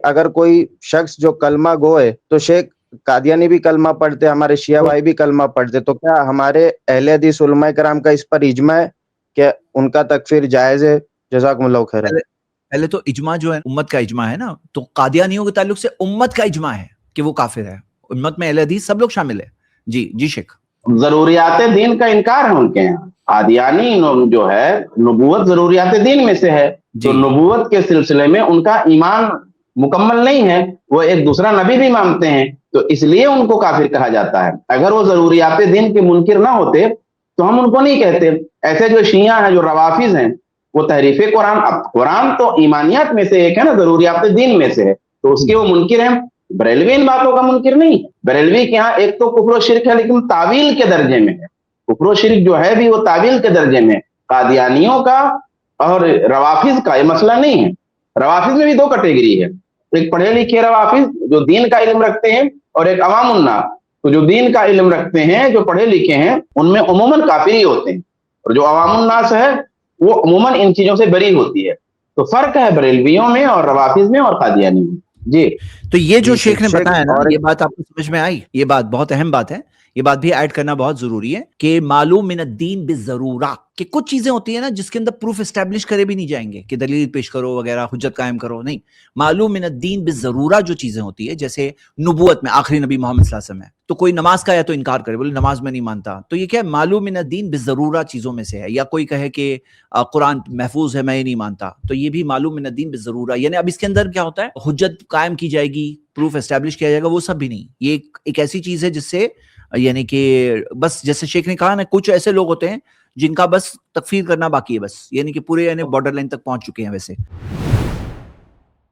اگر کوئی شخص جو کلمہ گو ہے تو شیخ قادیانی بھی کلمہ پڑھتے، ہمارے شیعہ بھائی بھی کلمہ پڑھتے، تو کیا ہمارے اہل حدیث علماء کرام کا اس پر اجماع ہے کہ ان کا تکفیر جائز ہے؟ جزاکم اللہ خیرا۔ پہلے تو اجماع جو ہے امت کا اجماع ہے نا، تو قادیانیوں کے تعلق سے امت کا اجماع ہے کہ وہ کافر ہے، امت میں اہل حدیث سب لوگ شامل ہے۔ جی شیخ، ضروریات دین کا انکار ہے ان کے یہاں۔ قادیانی جو ہے نبوت ضروریات دین میں سے ہے، تو نبوت کے سلسلے میں ان کا ایمان مکمل نہیں ہے، وہ ایک دوسرا نبی بھی مانتے ہیں، تو اس لیے ان کو کافر کہا جاتا ہے۔ اگر وہ ضروریات دین کے منکر نہ ہوتے تو ہم ان کو نہیں کہتے۔ ایسے جو شیعہ ہیں، جو روافظ ہیں، وہ تحریف قرآن، اب قرآن تو ایمانیات میں سے ایک ہے نا، ضروریات دین میں سے ہے، تو اس کے وہ منکر ہیں۔ بریلوی ان باتوں کا منکر نہیں۔ بریلوی کے ہاں ایک تو کفر و شرک ہے، لیکن تعویل کے درجے میں ہے۔ کفر و شرک جو ہے بھی وہ تعویل کے درجے میں۔ قادیانیوں کا اور روافظ کا یہ مسئلہ نہیں ہے۔ روافظ میں بھی دو کیٹیگری ہے، ایک پڑھے لکھے روافظ جو دین کا علم رکھتے ہیں، اور ایک عوام الناس۔ تو جو دین کا علم رکھتے ہیں، جو پڑھے لکھے ہیں، ان میں عموماً کافر ہی ہوتے ہیں، اور جو عوام الناس ہے وہ عموماً ان چیزوں سے بری ہوتی ہے۔ تو فرق ہے بریلویوں میں اور روافظ میں اور قادیانی میں۔ جی، تو یہ جو شیخ نے بتایا نا، یہ بات آپ کو سمجھ میں آئی؟ یہ بات بہت اہم بات ہے، یہ بات بھی ایڈ کرنا بہت ضروری ہے کہ معلوم من الدین بالضرورہ، کہ کچھ چیزیں ہوتی ہیں نا جس کے اندر پروف اسٹیبلش کرے بھی نہیں جائیں گے کہ دلیل پیش کرو وغیرہ، حجت قائم کرو، نہیں۔ معلوم من الدین بالضرورہ جو چیزیں ہوتی ہے، جیسے نبوت میں آخری نبی محمد صلی اللہ علیہ وسلم ہے، تو کوئی نماز کا یا تو انکار کرے، بولے نماز میں نہیں مانتا، تو یہ کیا ہے؟ معلوم من الدین بالضرورہ چیزوں میں سے ہے۔ یا کوئی کہے کہ قرآن محفوظ ہے، میں یہ نہیں مانتا، تو یہ بھی معلوم من الدین بالضرورہ، یعنی اب اس کے اندر کیا ہوتا ہے؟ حجت قائم کی جائے گی، پروف اسٹیبلش کیا جائے گا، وہ سب بھی نہیں۔ یہ ایک ایسی چیز ہے جس سے یعنی کہ بس جیسے شیخ نے کہا نا، کچھ ایسے لوگ ہوتے ہیں جن کا بس تکفیر کرنا باقی ہے، بس یعنی کہ پورے یعنی بارڈر لائن تک پہنچ چکے ہیں ویسے۔